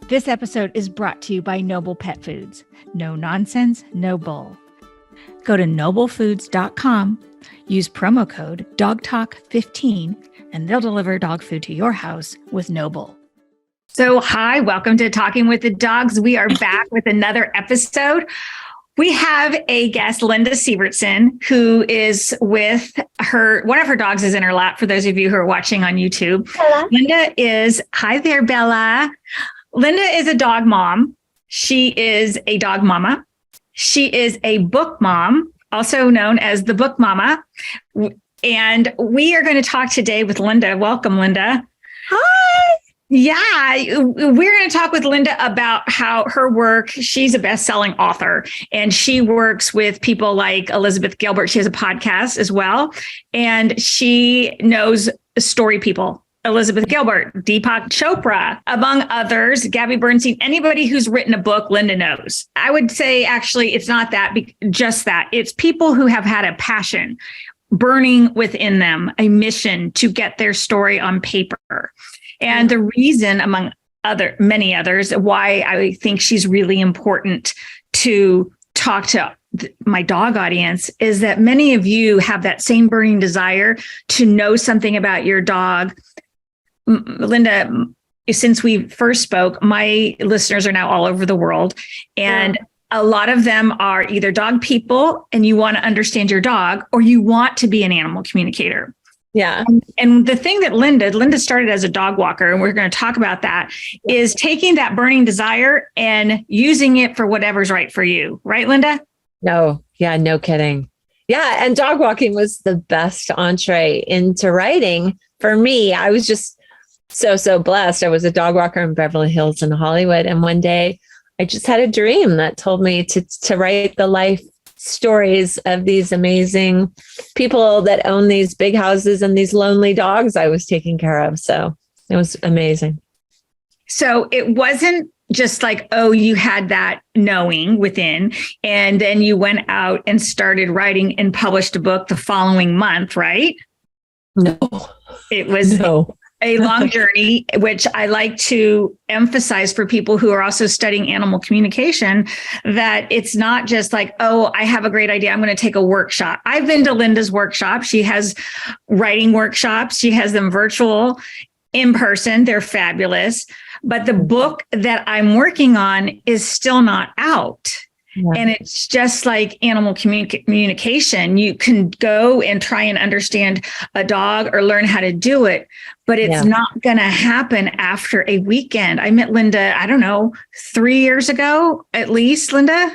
This episode is brought to you by Noble Pet Foods. No nonsense, no bull. Go to noblefoods.com, use promo code DOGTALK15, and they'll deliver dog food to your house with Noble. So, hi, welcome to Talking with the Dogs. We are back with another episode. We have a guest, Linda Sivertsen, who is with one of her dogs is in her lap, for those of you who are watching on YouTube. Hello. Hi there, Bella. Linda is a dog mom. She is a dog mama. She is a book mom, also known as the Book Mama. And we are going to talk today with Linda. Welcome, Linda. Hi. Yeah, we're going to talk with Linda about how her work. She's a best-selling author, and she works with people like Elizabeth Gilbert. She has a podcast as well, and she knows story people. Elizabeth Gilbert, Deepak Chopra, among others, Gabby Bernstein, anybody who's written a book, Linda knows. I would say, actually, it's not that, just that. It's people who have had a passion burning within them, a mission to get their story on paper. And the reason, among many others, why I think she's really important to talk to my dog audience is that many of you have that same burning desire to know something about your dog. Linda, since we first spoke, my listeners are now all over the world, and a lot of them are either dog people and you want to understand your dog, or you want to be an animal communicator. Yeah. And the thing that Linda started as a dog walker, and we're going to talk about that, is taking that burning desire and using it for whatever's right for you. Right, Linda? No. Yeah, no kidding. Yeah. And dog walking was the best entree into writing for me. I was just so blessed. I was a dog walker in Beverly Hills and Hollywood. And one day I just had a dream that told me to write the life stories of these amazing people that own these big houses and these lonely dogs I was taking care of. So it was amazing. So it wasn't just like, oh, you had that knowing within, and then you went out and started writing and published a book the following month, right? No. It was a long journey, which I like to emphasize for people who are also studying animal communication, that it's not just like, oh, I have a great idea, I'm going to take a workshop. I've been to Linda's workshop. She has writing workshops. She has them virtual, in person. They're fabulous. But the book that I'm working on is still not out. Yeah. And it's just like animal communication. You can go and try and understand a dog or learn how to do it, but it's not going to happen after a weekend. I met Linda, I don't know, 3 years ago, at least, Linda.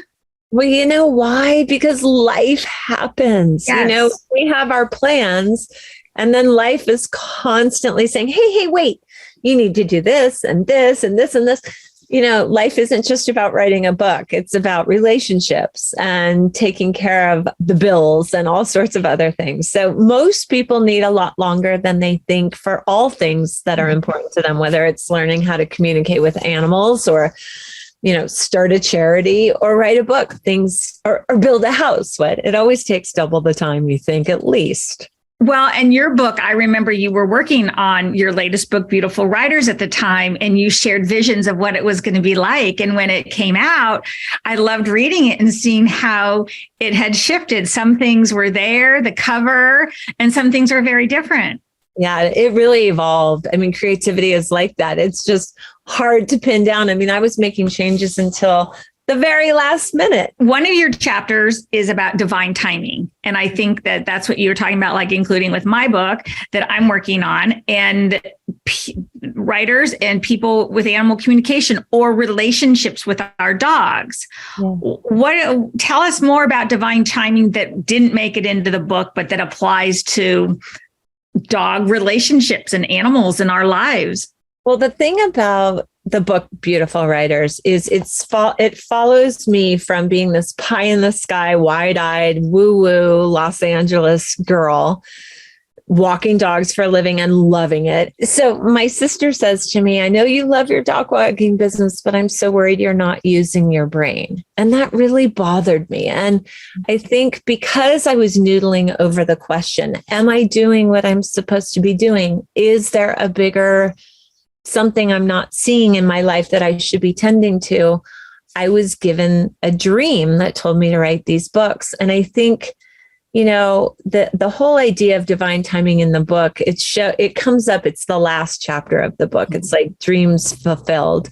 Well, you know why? Because life happens. Yes. You know, we have our plans, and then life is constantly saying, hey, wait, you need to do this and this and this and this. You know, life isn't just about writing a book. It's about relationships and taking care of the bills and all sorts of other things. So most people need a lot longer than they think for all things that are important to them, whether it's learning how to communicate with animals or, you know, start a charity or write a book, things or build a house. It always takes double the time you think, at least. Well, and your book, I remember you were working on your latest book, Beautiful Writers, at the time, and you shared visions of what it was going to be like. And when it came out, I loved reading it and seeing how it had shifted. Some things were there, the cover, and some things were very different. Yeah, it really evolved. I mean, creativity is like that. It's just hard to pin down. I mean, I was making changes until the very last minute. One of your chapters is about divine timing. And I think that that's what you were talking about, like including with my book that I'm working on, and writers and people with animal communication or relationships with our dogs. Yeah. Tell us more about divine timing that didn't make it into the book, but that applies to dog relationships and animals in our lives. Well, the thing about the book Beautiful Writers is it follows me from being this pie in the sky, wide-eyed, woo-woo Los Angeles girl walking dogs for a living and loving it. So my sister says to me, I know you love your dog walking business, but I'm so worried you're not using your brain. And that really bothered me. And I think because I was noodling over the question, am I doing what I'm supposed to be doing? Is there a bigger something I'm not seeing in my life that I should be tending to, I was given a dream that told me to write these books. And I think, the whole idea of divine timing in the book, it comes up, it's the last chapter of the book. It's like dreams fulfilled.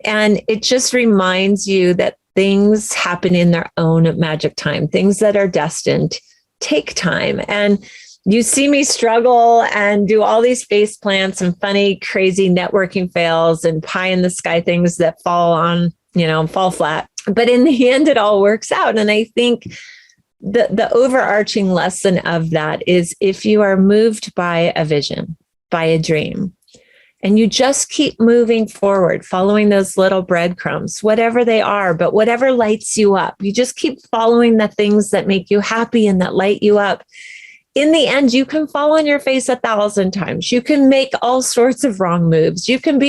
And it just reminds you that things happen in their own magic time. Things that are destined take time. And you see me struggle and do all these face plants and funny, crazy networking fails and pie in the sky things that fall flat. But in the end, it all works out. And I think the overarching lesson of that is, if you are moved by a vision, by a dream, and you just keep moving forward, following those little breadcrumbs, whatever they are, but whatever lights you up, you just keep following the things that make you happy and that light you up. In the end, you can fall on your face 1,000 times. You can make all sorts of wrong moves. You can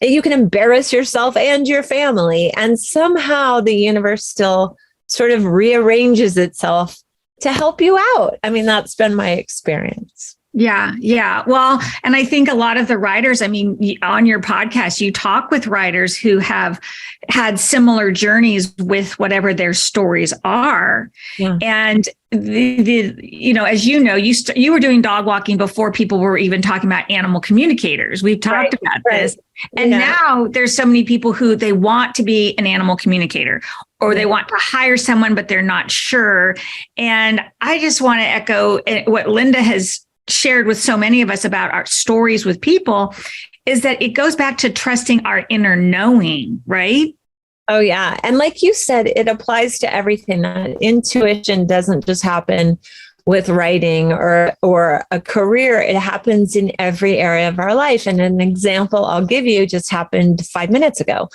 embarrass yourself and your family. And somehow the universe still sort of rearranges itself to help you out. I mean, that's been my experience. Yeah. Yeah. Well, and I think a lot of the writers, on your podcast, you talk with writers who have had similar journeys with whatever their stories are. Yeah. And as you were doing dog walking before people were even talking about animal communicators. We've talked about this. And now there's so many people who they want to be an animal communicator, or they want to hire someone, but they're not sure. And I just want to echo what Linda has shared with so many of us about our stories with people, is that it goes back to trusting our inner knowing, right? Oh, yeah. And like you said, it applies to everything. That intuition doesn't just happen with writing or a career. It happens in every area of our life. And an example I'll give you just happened 5 minutes ago.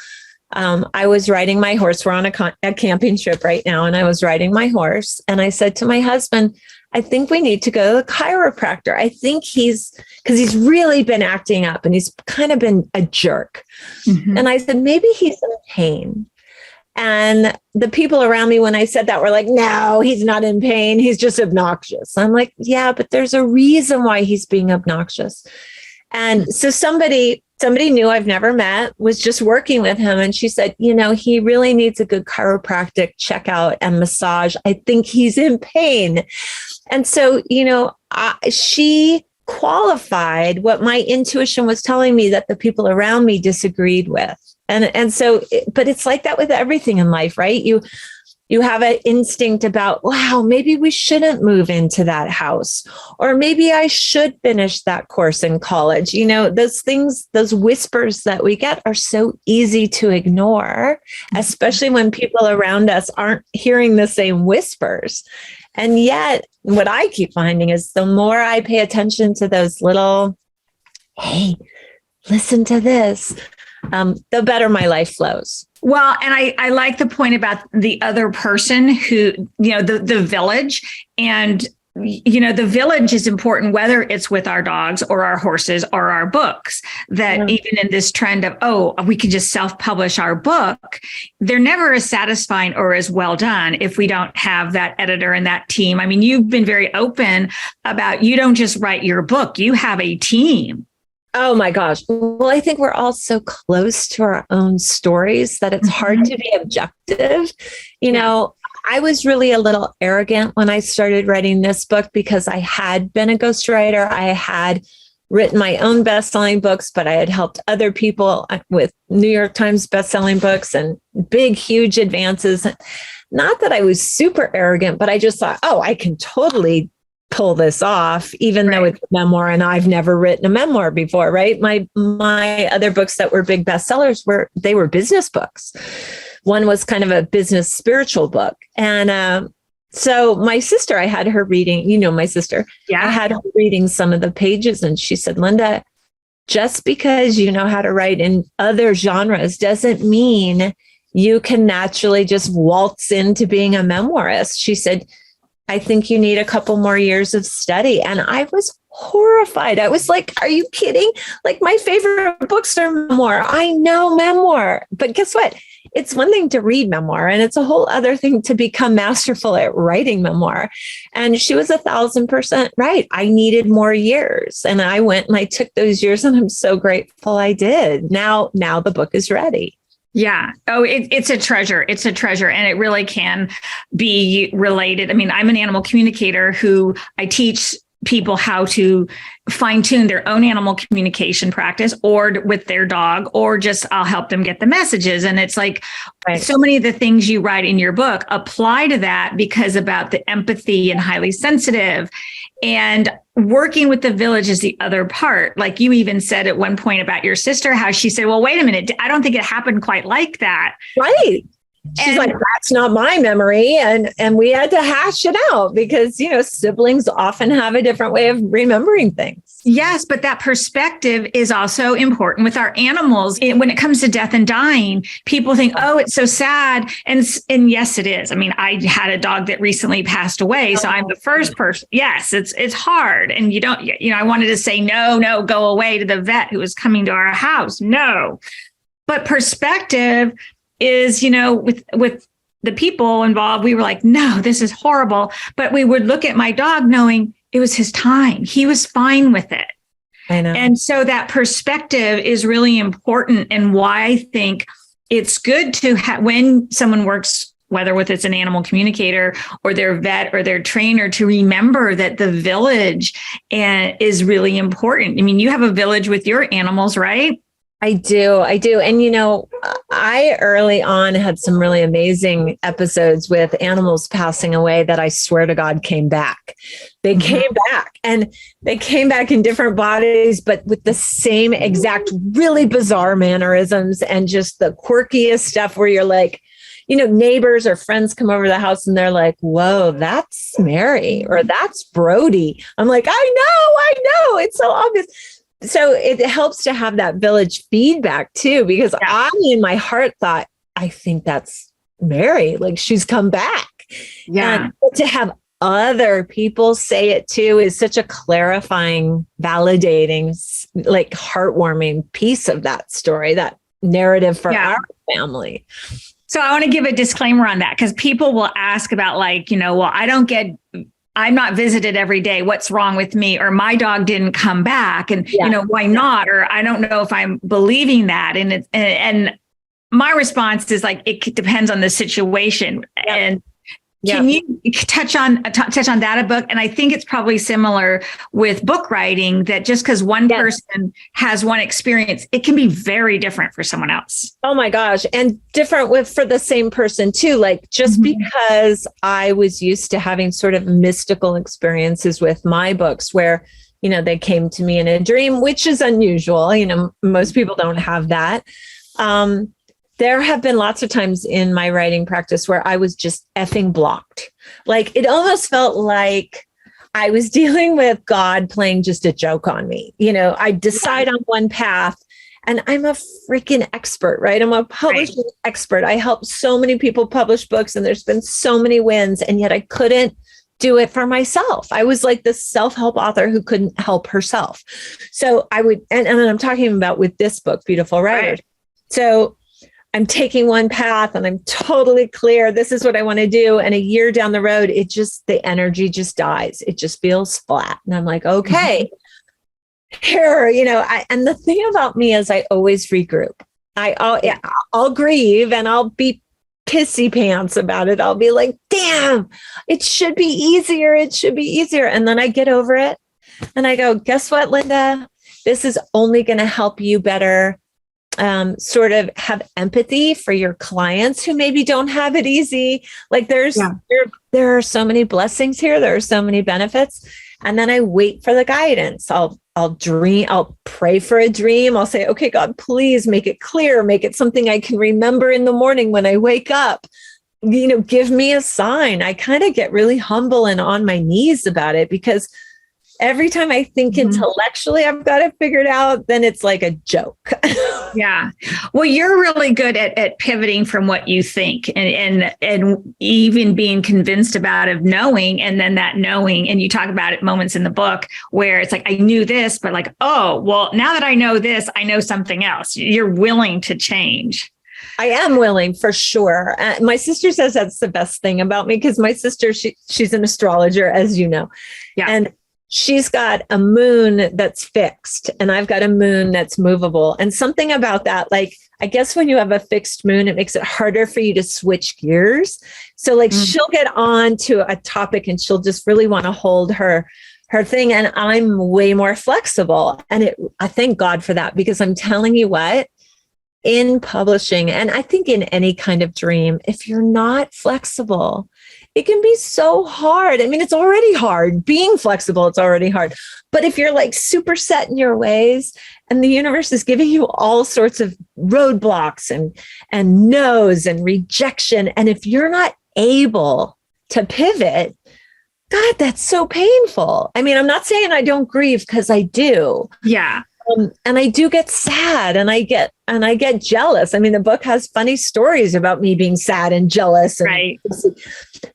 I was riding my horse. We're on a camping trip right now. And I was riding my horse. And I said to my husband, I think we need to go to the chiropractor. I think because he's really been acting up and he's kind of been a jerk. Mm-hmm. And I said, maybe he's in pain. And the people around me, when I said that, were like, no, he's not in pain. He's just obnoxious. I'm like, yeah, but there's a reason why he's being obnoxious. And so somebody new I've never met was just working with him. And she said, he really needs a good chiropractic checkout and massage. I think he's in pain. And so, she qualified what my intuition was telling me that the people around me disagreed with. And so, but it's like that with everything in life, right? You have an instinct about, wow, maybe we shouldn't move into that house, or maybe I should finish that course in college. Those things, those whispers that we get are so easy to ignore, especially when people around us aren't hearing the same whispers. And yet what I keep finding is the more I pay attention to those little, hey, listen to this, the better my life flows. Well, and I like the point about the other person who, the village, and, the village is important, whether it's with our dogs or our horses or our books, that even in this trend of, we can just self-publish our book, they're never as satisfying or as well done if we don't have that editor and that team. I mean, you've been very open about, you don't just write your book, you have a team. Oh my gosh. Well, I think we're all so close to our own stories that it's hard to be objective. I was really a little arrogant when I started writing this book because I had been a ghostwriter. I had written my own best-selling books, but I had helped other people with New York Times best-selling books and big, huge advances. Not that I was super arrogant, but I just thought, I can totally pull this off, even though it's a memoir and I've never written a memoir before, right? My other books that were big bestsellers were business books. One was kind of a business spiritual book. And so my sister, I had her reading, my sister, I had her reading some of the pages, and she said, Linda, just because you know how to write in other genres doesn't mean you can naturally just waltz into being a memoirist. She said, I think you need a couple more years of study. And I was horrified. I was like, are you kidding? Like, my favorite books are memoir. I know memoir, but guess what? it's one thing to read memoir, and it's a whole other thing to become masterful at writing memoir. And she was 1,000% right. I needed more years, and I went and I took those years, and I'm so grateful I did. Now the book is ready. Yeah. Oh, it's a treasure. It's a treasure. And it really can be related. I mean, I'm an animal communicator who I teach people how to fine tune their own animal communication practice or with their dog, or just I'll help them get the messages. And it's like so many of the things you write in your book apply to that, because about the empathy and highly sensitive, and working with the village is the other part. Like you even said at one point about your sister, how she said, well, wait a minute, I don't think it happened quite like that. Right. She's like, that's not my memory. And we had to hash it out because, siblings often have a different way of remembering things. Yes, but that perspective is also important with our animals. When it comes to death and dying, people think, oh, it's so sad. And yes, it is. I mean, I had a dog that recently passed away. So I'm the first person. Yes, it's hard. And I wanted to say, no, go away to the vet who was coming to our house. No. But perspective is, with the people involved, we were like, no, this is horrible. But we would look at my dog knowing it was his time. He was fine with it. I know. And so that perspective is really important, and why I think it's good to have, when someone works, whether with it's an animal communicator or their vet or their trainer, to remember that the village is really important. I mean, you have a village with your animals, right? I do. And, I early on had some really amazing episodes with animals passing away that I swear to God came back. They came back, and they came back in different bodies, but with the same exact really bizarre mannerisms and just the quirkiest stuff where you're like, neighbors or friends come over the house and they're like, whoa, that's Mary or that's Brody. I'm like, I know. It's so obvious. So it helps to have that village feedback too, because I, in my heart, thought, I think that's Mary. Like, she's come back. Yeah. And to have other people say it too is such a clarifying, validating, like heartwarming piece of that story, that narrative for our family. So I want to give a disclaimer on that, because people will ask about well, I'm not visited every day. What's wrong with me? Or my dog didn't come back, and why not? Or I don't know if I'm believing that. And my response is like, it depends on the situation. And can you touch on that a book? And I think it's probably similar with book writing, that just because one person has one experience, it can be very different for someone else. Oh my gosh. And different for the same person too. Like, just because I was used to having sort of mystical experiences with my books where, they came to me in a dream, which is unusual. Most people don't have that. There have been lots of times in my writing practice where I was just effing blocked. Like, it almost felt like I was dealing with God playing just a joke on me. I decide on one path, and I'm a freaking expert, right? I'm a publishing expert. I help so many people publish books, and there's been so many wins, and yet I couldn't do it for myself. I was like the self-help author who couldn't help herself. So I would, and I'm talking about with this book, Beautiful Writers. So I'm taking one path and I'm totally clear. This is what I want to do. And a year down the road, the energy just dies. It just feels flat. And I'm like, okay, here, and the thing about me is I always regroup. I'll grieve and I'll be pissy pants about it. I'll be like, damn, it should be easier. It should be easier. And then I get over it and I go, guess what, Linda? This is only going to help you better sort of have empathy for your clients who maybe don't have it easy. Like there are so many blessings here. There are so many benefits. And then I wait for the guidance. I'll dream. I'll pray for a dream. I'll say, okay, God, please make it clear. Make it something I can remember in the morning when I wake up. Give me a sign. I kind of get really humble and on my knees about it, because every time I think intellectually I've got it figured out, then it's like a joke. Yeah. Well, you're really good at pivoting from what you think and even being convinced about of knowing, and then that knowing. And you talk about it moments in the book where it's like, I knew this, but like, oh, well, now that I know this, I know something else. You're willing to change. I am willing for sure. My sister says that's the best thing about me because my sister, she's an astrologer, as you know. Yeah. And she's got a moon that's fixed and I've got a moon that's movable. And something about that, like, I guess when you have a fixed moon, it makes it harder for you to switch gears. So like she'll get on to a topic and she'll just really want to hold her thing. And I'm way more flexible. And I thank God for that, because I'm telling you what, in publishing, and I think in any kind of dream, if you're not flexible, it can be so hard. I mean, it's already hard. Being flexible, it's already hard. But if you're like super set in your ways and the universe is giving you all sorts of roadblocks and no's and rejection, and if you're not able to pivot, God, that's so painful. I mean, I'm not saying I don't grieve, because I do. Yeah. And I do get sad and I get jealous. I mean, the book has funny stories about me being sad and jealous. Right.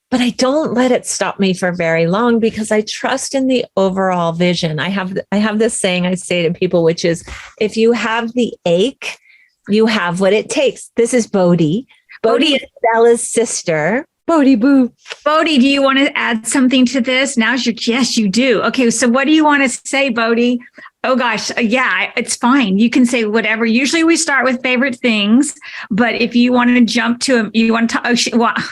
But I don't let it stop me for very long, because I trust in the overall vision. I have this saying I say to people, which is, if you have the ache, you have what it takes. This is Bodhi. Bodhi is Bella's sister. Bodhi boo. Bodhi, do you want to add something to this? Yes, you do. Okay. So what do you want to say, Bodhi? Oh gosh. Yeah, it's fine. You can say whatever. Usually we start with favorite things, but if you want to jump to them, you want to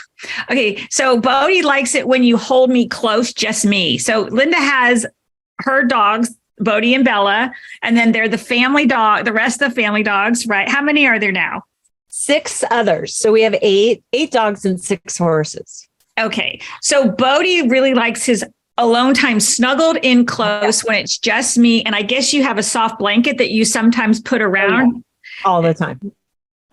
okay. So Bodhi likes it when you hold me close, just me. So Linda has her dogs, Bodhi and Bella, and then they're the family dog, the rest of the family dogs, right? How many are there now? 6 others. So we have eight dogs and 6 horses. Okay. So Bodhi really likes his alone time snuggled in close when it's just me. And I guess you have a soft blanket that you sometimes put around. All the time.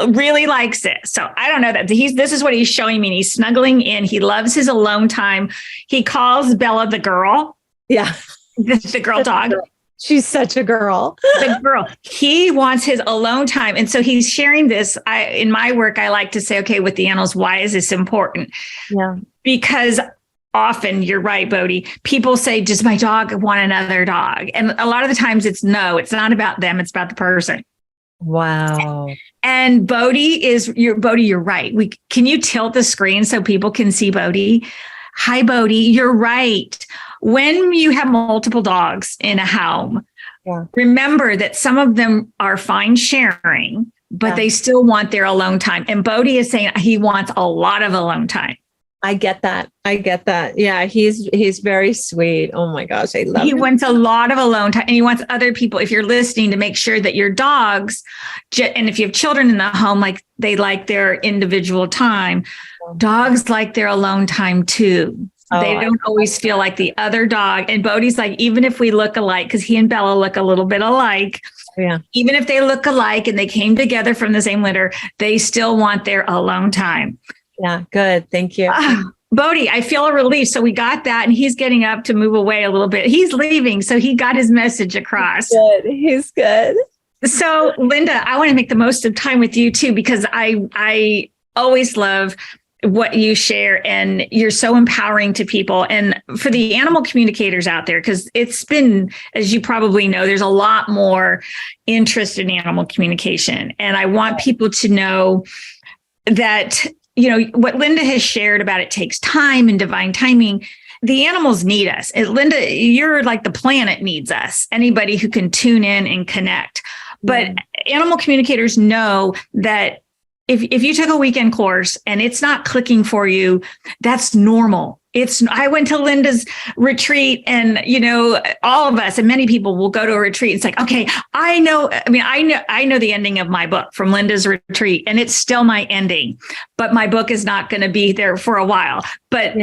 Really likes it. So I don't know that this is what he's showing me. He's snuggling in. He loves his alone time. He calls Bella the girl. Yeah. The girl dog. She's such a girl. The girl. He wants his alone time. And so he's sharing this. In my work, I like to say, okay, with the animals, why is this important? Yeah. Because often, you're right, Bodhi, people say, does my dog want another dog? And a lot of the times it's no, it's not about them. It's about the person. Wow. And Bodhi, you're right. Can you tilt the screen so people can see Bodhi? Hi, Bodhi. You're right. When you have multiple dogs in a home, remember that some of them are fine sharing, but they still want their alone time. And Bodhi is saying he wants a lot of alone time. I get that. Yeah, he's very sweet. Oh my gosh, I love him. He wants a lot of alone time, and he wants other people, if you're listening, to make sure that your dogs, and if you have children in the home, like they like their individual time, dogs like their alone time too. They don't always feel like the other dog. And Bodhi's like, even if we look alike, because he and Bella look a little bit alike. Yeah. Even if they look alike and they came together from the same litter, they still want their alone time. Yeah. Good. Thank you. Bodhi, I feel a relief. So we got that, and he's getting up to move away a little bit. He's leaving. So he got his message across. He's good. So Linda, I want to make the most of time with you too, because I always love what you share, and you're so empowering to people. And for the animal communicators out there, because it's been, as you probably know, there's a lot more interest in animal communication. And I want people to know that, what Linda has shared about it takes time and divine timing. The animals need us. And Linda, you're like the planet needs us, anybody who can tune in and connect. But animal communicators know that if you took a weekend course and it's not clicking for you, that's normal. I went to Linda's retreat, and, all of us and many people will go to a retreat. It's like, okay, I know the ending of my book from Linda's retreat, and it's still my ending, but my book is not going to be there for a while. But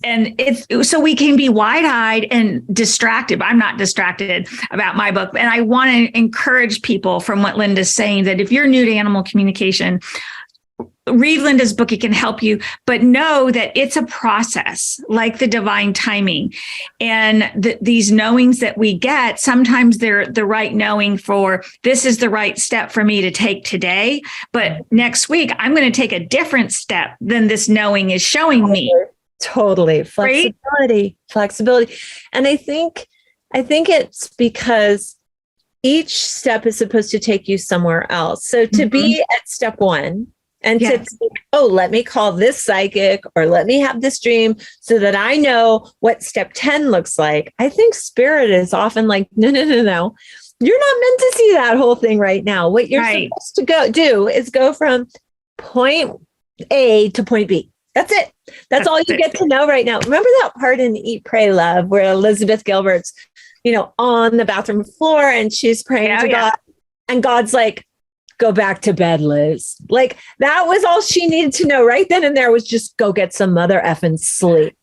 and it's so we can be wide-eyed and distracted. I'm not distracted about my book. And I want to encourage people from what Linda's saying, that if you're new to animal communication, read Linda's book. It can help you, but know that it's a process, like the divine timing. And these knowings that we get, sometimes they're the right knowing for, this is the right step for me to take today. But next week, I'm going to take a different step than this knowing is showing me. Totally. Flexibility. And I think it's because each step is supposed to take you somewhere else. So to be at step 1, And to think, oh, let me call this psychic or let me have this dream so that I know what step 10 looks like. I think spirit is often like, no. You're not meant to see that whole thing right now. What you're supposed to do is go from point A to point B. That's it. That's all you get to know right now. Remember that part in Eat, Pray, Love where Elizabeth Gilbert's, on the bathroom floor and she's praying to God and God's like, go back to bed, Liz. Like that was all she needed to know right then and there was just go get some mother effing sleep.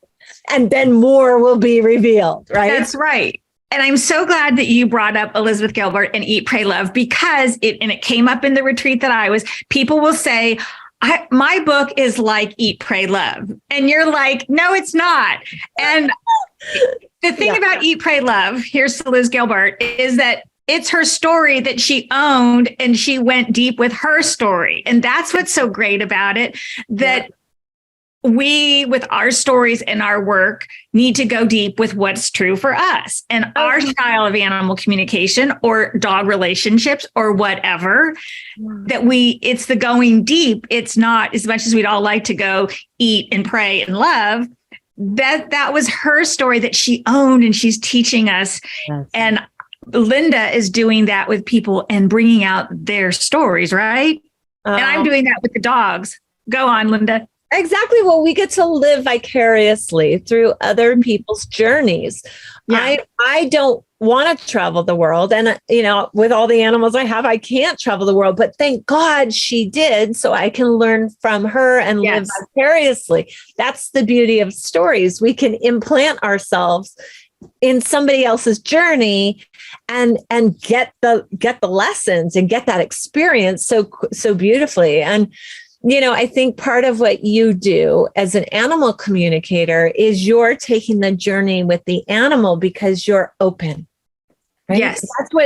And then more will be revealed, right? That's right. And I'm so glad that you brought up Elizabeth Gilbert and Eat, Pray, Love, because it came up in the retreat that I was, people will say, my book is like Eat, Pray, Love. And you're like, no, it's not. And the thing about Eat, Pray, Love, here's to Liz Gilbert, is that it's her story that she owned and she went deep with her story. And that's what's so great about it, that we, with our stories and our work, need to go deep with what's true for us and our style of animal communication or dog relationships or whatever, it's the going deep. It's not as much as we'd all like to go eat and pray and love. That was her story that she owned and she's teaching us. Yes. And Linda is doing that with people and bringing out their stories, right? And I'm doing that with the dogs. Go on, Linda. Exactly. Well, we get to live vicariously through other people's journeys. Yeah. I don't want to travel the world. And, with all the animals I have, I can't travel the world. But thank God she did. So I can learn from her and live vicariously. That's the beauty of stories. We can implant ourselves in somebody else's journey and get the lessons and get that experience so beautifully. And I think part of what you do as an animal communicator is you're taking the journey with the animal because you're open. Right? Yes.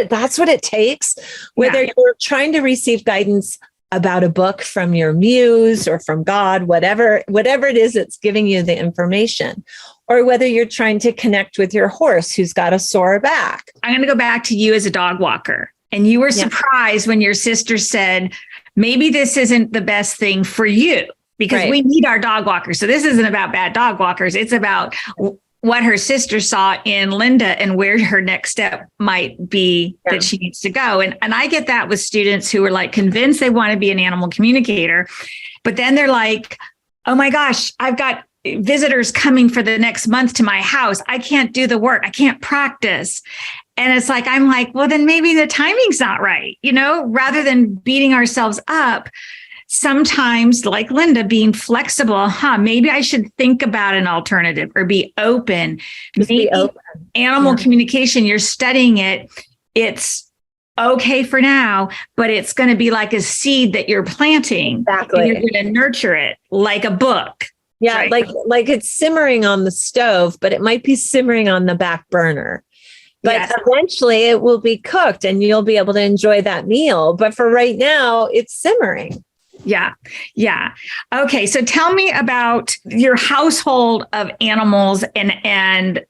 That's what it takes. Whether you're trying to receive guidance about a book from your muse or from God, whatever it is that's giving you the information, or whether you're trying to connect with your horse who's got a sore back. I'm going to go back to you as a dog walker. And you were surprised when your sister said, maybe this isn't the best thing for you because we need our dog walkers. So this isn't about bad dog walkers. It's about what her sister saw in Linda and where her next step might be that she needs to go. And I get that with students who are like convinced they want to be an animal communicator, but then they're like, oh my gosh, I've got visitors coming for the next month to my house. I can't do the work. I can't practice. And it's like, I'm like, well, then maybe the timing's not right, rather than beating ourselves up. Sometimes, like Linda, being flexible, maybe I should think about an alternative or be open. Maybe animal communication, you're studying it. It's okay for now, but it's going to be like a seed that you're planting. Exactly. And you're going to nurture it like a book. Yeah. Right? Like it's simmering on the stove, but it might be simmering on the back burner. But eventually it will be cooked and you'll be able to enjoy that meal. But for right now, it's simmering. Yeah. Yeah. Okay. So tell me about your household of animals and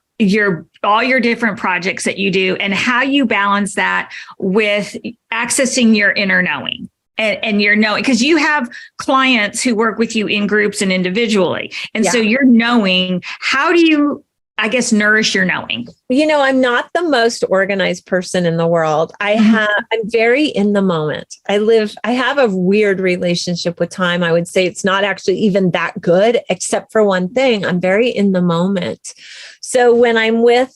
all your different projects that you do and how you balance that with accessing your inner knowing. And your knowing, because you have clients who work with you in groups and individually. And so you're knowing, how do you, I guess, nourish your knowing? I'm not the most organized person in the world. I'm very in the moment. I have a weird relationship with time. I would say it's not actually even that good, except for one thing. I'm very in the moment. So when I'm with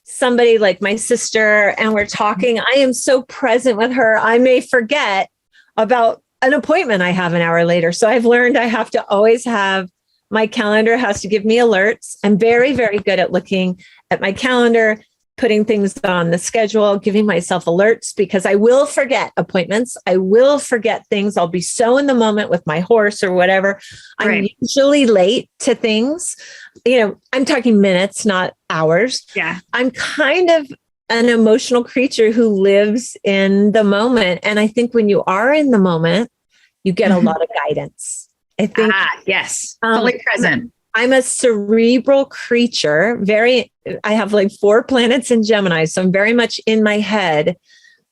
somebody like my sister and we're talking, I am so present with her. I may forget about an appointment I have an hour later. So I've learned I have to always have my calendar has to give me alerts. I'm very, very good at looking at my calendar, putting things on the schedule, giving myself alerts because I will forget appointments. I will forget things. I'll be so in the moment with my horse or whatever. I'm usually late to things. I'm talking minutes, not hours. Yeah. I'm kind of an emotional creature who lives in the moment. And I think when you are in the moment, you get a lot of guidance. I think. Yes. Fully present. I'm a cerebral creature. I have like 4 planets in Gemini. So I'm very much in my head,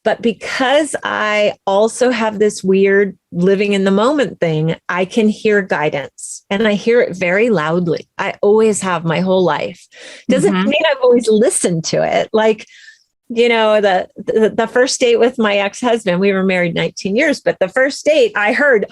But because I also have this weird living in the moment thing, I can hear guidance and I hear it very loudly. I always have my whole life. Doesn't mean I've always listened to it. Like, you know, the first date with my ex-husband, we were married 19 years, but the first date I heard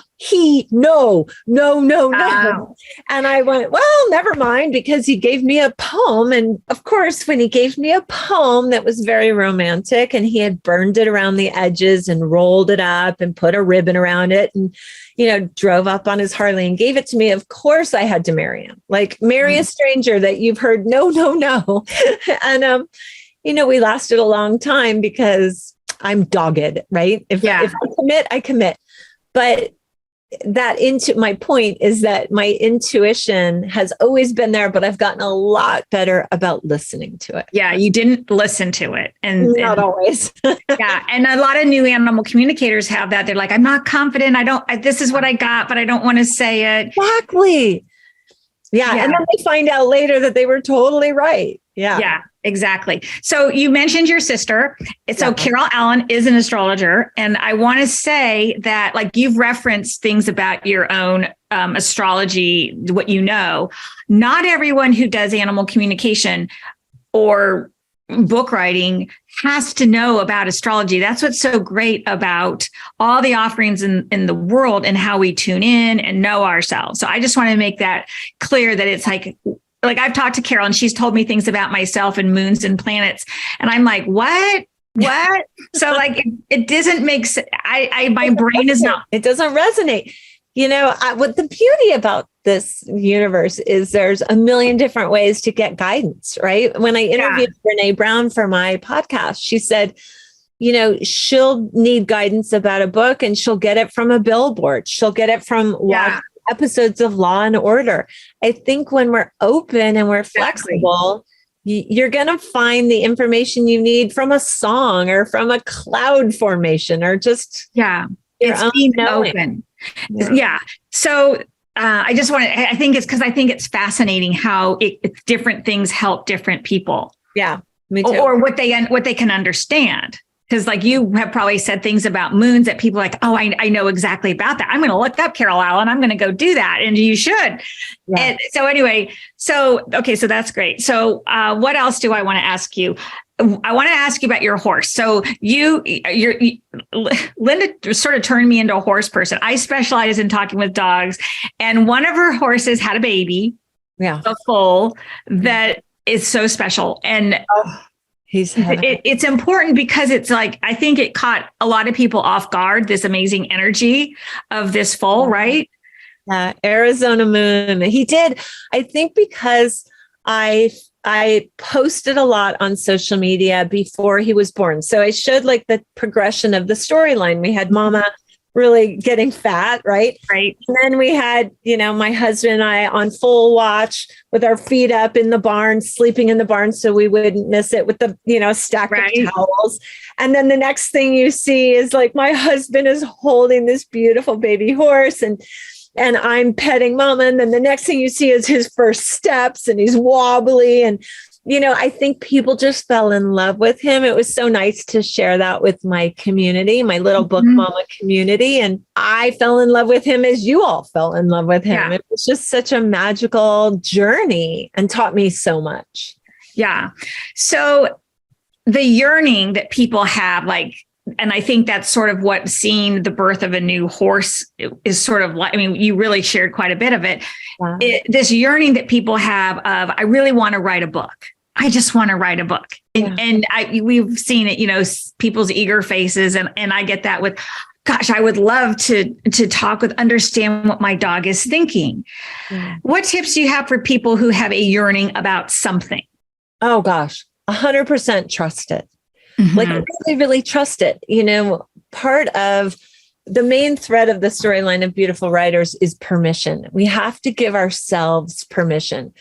no. And I went, well, never mind, because he gave me a poem. And of course, when he gave me a poem that was very romantic and he had burned it around the edges and rolled it up and put a ribbon around it and, you know, drove up on his Harley and gave it to me. Of course I had to marry him, like marry a stranger that you've heard, no. And, you know, we lasted a long time because I'm dogged, right? If I commit, I commit. But my point is that my intuition has always been there, but I've gotten a lot better about listening to it. Yeah, you didn't listen to it. And not always. Yeah. And a lot of new animal communicators have that. They're like, I'm not confident. This is what I got, but I don't want to say it. Exactly. Yeah. And then they find out later that they were totally right. Yeah, exactly. So you mentioned your sister. So Carol Allen is an astrologer. And I want to say that, like, you've referenced things about your own astrology, what you know. Not everyone who does animal communication or book writing has to know about astrology. That's what's so great about all the offerings in the world and how we tune in and know ourselves. So I just want to make that clear, that it's like I've talked to Carol and she's told me things about myself and moons and planets. And I'm like, what? So like, it doesn't make sense. My brain is not. It doesn't resonate. You know, what the beauty about this universe is there's a million different ways to get guidance, right? When I interviewed Brene Brown for my podcast, she said, you know, she'll need guidance about a book and she'll get it from a billboard. She'll get it from episodes of Law and Order. I think when we're open and we're flexible, you're going to find the information you need from a song or from a cloud formation or just it's being open. Yeah. So I just want to, I think it's fascinating how different things help different people. Yeah. Me too. Or what they can understand. Because like you have probably said things about moons that people are like, oh, I know exactly about that. I'm going to look up Carol Allen. I'm going to go do that. And you should. Yeah. And so anyway, so that's great. So what else do I want to ask you? I want to ask you about your horse. So Linda sort of turned me into a horse person. I specialize in talking with dogs, and one of her horses had a baby, a foal that is so special. And it's important because it's like, I think it caught a lot of people off guard, this amazing energy of this foal, right? Yeah, Arizona Moon. He did. I think because I posted a lot on social media before he was born. So I showed like the progression of the storyline. We had Mama really getting fat, right? Right. And then we had, you know, my husband and I on full watch with our feet up in the barn, sleeping in the barn so we wouldn't miss it with the, you know, stack of towels. And then the next thing you see is like my husband is holding this beautiful baby horse and I'm petting Mama. And then the next thing you see is his first steps and he's wobbly. And, you know, I think people just fell in love with him. It was so nice to share that with my community, my little book mama community. And I fell in love with him as you all fell in love with him. Yeah. It was just such a magical journey and taught me so much. Yeah. So the yearning that people have, like, and I think that's sort of what seeing the birth of a new horse is sort of like, I mean, you really shared quite a bit of it. Wow. This yearning that people have of, I really want to write a book. I just want to write a book. And we've seen it, you know, people's eager faces. And I get that with, gosh, I would love to understand what my dog is thinking. Yeah. What tips do you have for people who have a yearning about something? Oh, gosh, 100% trust it. Like really, really trust it. You know, part of the main thread of the storyline of Beautiful Writers is permission. We have to give ourselves permission.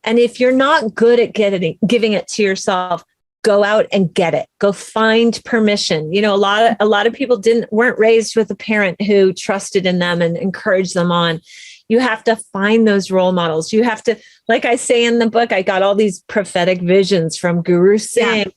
And if you're not good at giving it to yourself, go out and get it. Go find permission. You know, a lot of people weren't raised with a parent who trusted in them and encouraged them on. You have to find those role models. You have to, like I say in the book, I got all these prophetic visions from Guru Singh.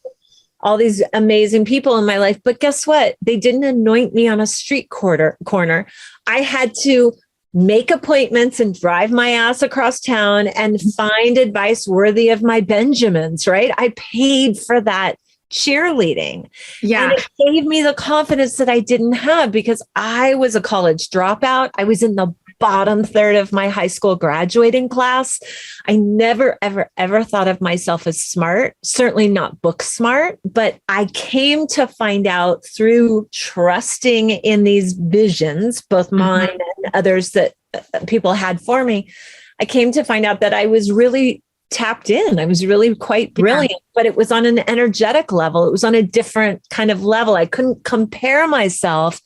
all these amazing people in my life. But guess what? They didn't anoint me on a street corner. I had to make appointments and drive my ass across town and find advice worthy of my Benjamins, right? I paid for that cheerleading. Yeah. And it gave me the confidence that I didn't have because I was a college dropout. I was in the bottom third of my high school graduating class. I never, ever, ever thought of myself as smart, certainly not book smart, but I came to find out through trusting in these visions, both mine and others that people had for me. I came to find out that I was really tapped in. I was really quite brilliant, but it was on an energetic level. It was on a different kind of level. I couldn't compare myself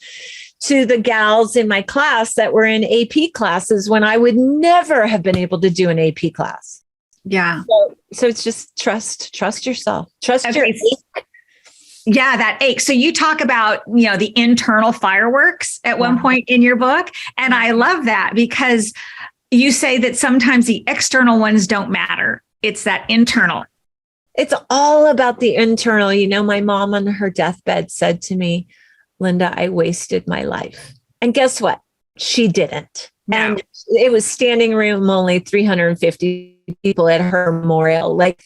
to the gals in my class that were in AP classes when I would never have been able to do an AP class. Yeah. So it's just trust yourself, trust your ache. Yeah, that ache. So you talk about, the internal fireworks at one point in your book. And I love that because you say that sometimes the external ones don't matter. It's that internal. It's all about the internal. My mom on her deathbed said to me, Linda, I wasted my life. And guess what? She didn't. No. And it was standing room only 350 people at her memorial. Like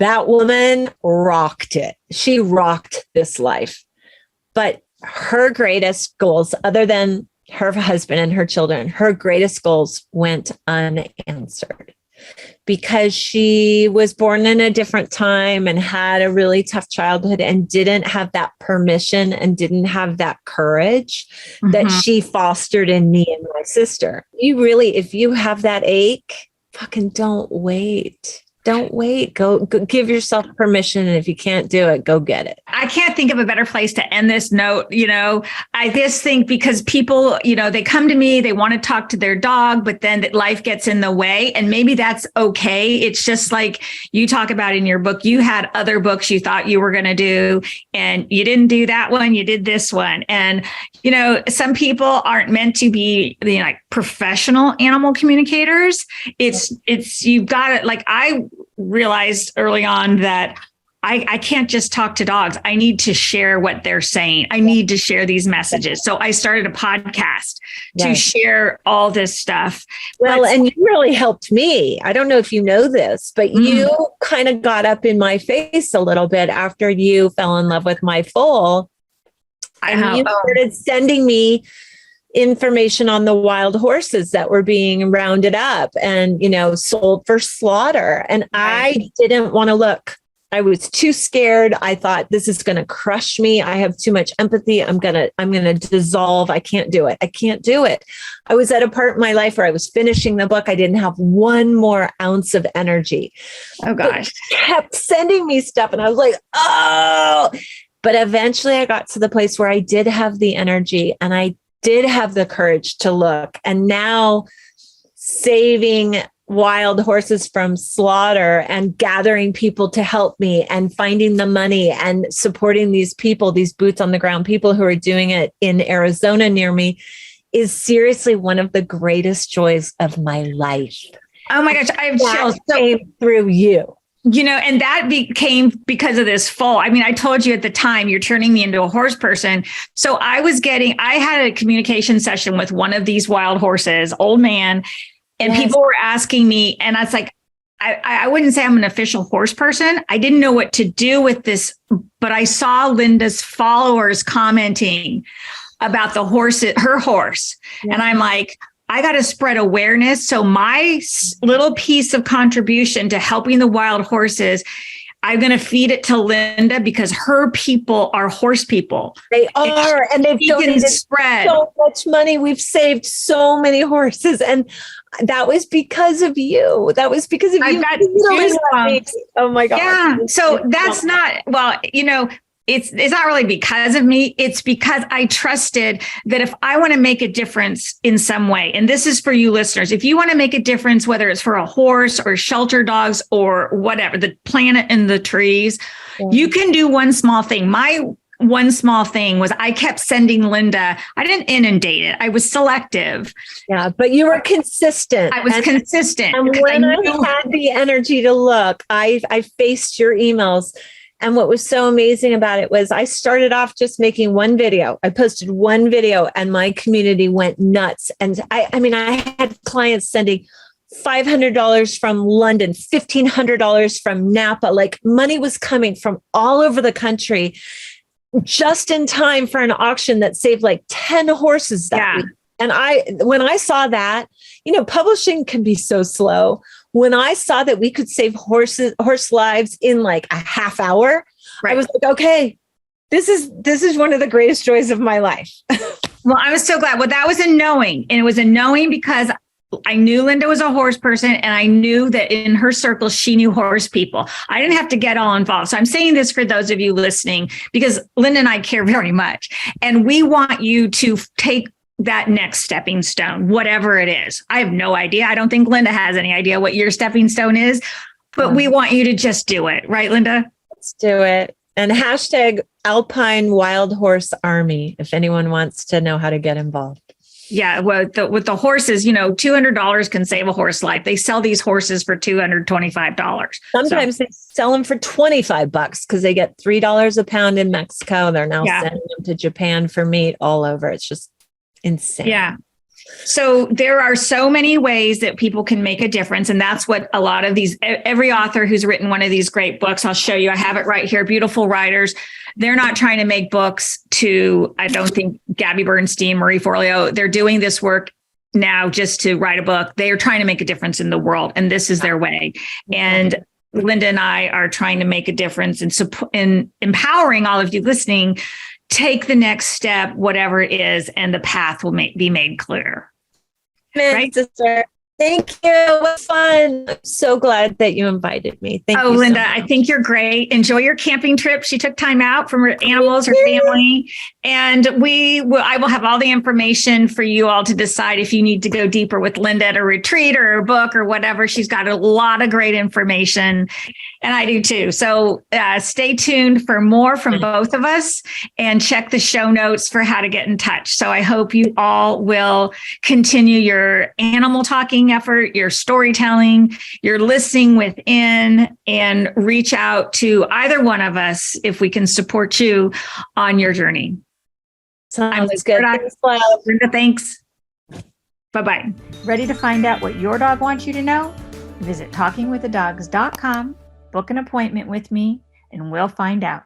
that woman rocked it. She rocked this life. But her greatest goals, other than her husband and her children, her greatest goals went unanswered because she was born in a different time and had a really tough childhood and didn't have that permission and didn't have that courage that she fostered in me and my sister. You really, if you have that ache, fucking don't wait. Don't wait. Go give yourself permission. And if you can't do it, go get it. I can't think of a better place to end this note. I just think because people, they come to me, they want to talk to their dog, but then life gets in the way. And maybe that's okay. It's just like you talk about in your book, you had other books you thought you were going to do, and you didn't do that one. You did this one. And, some people aren't meant to be like professional animal communicators. You've got it. Like I realized early on that I can't just talk to dogs. I need to share what they're saying. I need to share these messages. So I started a podcast to share all this stuff. Well, and you really helped me. I don't know if you know this, but you kind of got up in my face a little bit after you fell in love with my foal. And you started sending me information on the wild horses that were being rounded up and, sold for slaughter. And I didn't want to look. I was too scared. I thought this is going to crush me. I have too much empathy. I'm going to dissolve. I can't do it. I was at a part in my life where I was finishing the book. I didn't have one more ounce of energy. Oh gosh. But kept sending me stuff. And I was like, oh, but eventually I got to the place where I did have the energy and I did have the courage to look. And now saving wild horses from slaughter and gathering people to help me and finding the money and supporting these people, these boots on the ground people who are doing it in Arizona near me is seriously one of the greatest joys of my life. Oh my gosh, I have chills. Came through you. And that became because of this foal. I mean, I told you at the time, you're turning me into a horse person. So I had a communication session with one of these wild horses, old man, and people were asking me, and I was like, I wouldn't say I'm an official horse person. I didn't know what to do with this, but I saw Linda's followers commenting about the horse, her horse. Yeah. And I'm like, I got to spread awareness. So my little piece of contribution to helping the wild horses, I'm going to feed it to Linda because her people are horse people. They are. And they've donated so much money. We've saved so many horses. And that was because of you. That was because of you. Got goosebumps. Oh my God. Yeah. So that's not, it's not really because of me. It's because I trusted that if I want to make a difference in some way, and this is for you listeners, if you want to make a difference, whether it's for a horse or shelter dogs or whatever, the planet and the trees, you can do one small thing. My one small thing was I kept sending Linda. I didn't inundate it. I was selective. Yeah, but you were consistent. I was consistent. And when I had the energy to look, I faced your emails. And what was so amazing about it was I started off just making one video. I posted one video and my community went nuts. And I mean, I had clients sending $500 from London, $1,500 from Napa. Like money was coming from all over the country just in time for an auction that saved like 10 horses that week. And when I saw that, publishing can be so slow. When I saw that we could save horse lives in like a half hour, I was like, okay, this is one of the greatest joys of my life. Well, I was so glad. Well, that was a knowing. And it was a knowing because I knew Linda was a horse person and I knew that in her circle, she knew horse people. I didn't have to get all involved. So I'm saying this for those of you listening, because Linda and I care very much. And we want you to take that next stepping stone, whatever it is. I have no idea. I don't think Linda has any idea what your stepping stone is, but we want you to just do it. Right, Linda? Let's do it. And hashtag Alpine Wild Horse Army, if anyone wants to know how to get involved. Yeah, well, with the horses, $200 can save a horse life. They sell these horses for $225. Sometimes they sell them for $25 because they get $3 a pound in Mexico. They're now sending them to Japan for meat all over. It's just insane. Yeah. So there are so many ways that people can make a difference. And that's what a lot of every author who's written one of these great books, I'll show you, I have it right here, beautiful writers. They're not trying to make books I don't think Gabby Bernstein, Marie Forleo, they're doing this work now just to write a book. They are trying to make a difference in the world. And this is their way. And Linda and I are trying to make a difference in empowering all of you listening. Take the next step, whatever it is, and the path will be made clear. Right, sister. Thank you. It was fun. I'm so glad that you invited me. Thank you. Oh, Linda, so much. I think you're great. Enjoy your camping trip. She took time out from her animals, her family. And I will have all the information for you all to decide if you need to go deeper with Linda at a retreat or a book or whatever. She's got a lot of great information. And I do too. So stay tuned for more from both of us and check the show notes for how to get in touch. So I hope you all will continue your animal talking effort, your storytelling, your listening within, and reach out to either one of us if we can support you on your journey. Sounds good. Thanks, Linda, thanks. Bye-bye. Ready to find out what your dog wants you to know? Visit talkingwiththedogs.com. Book an appointment with me and we'll find out.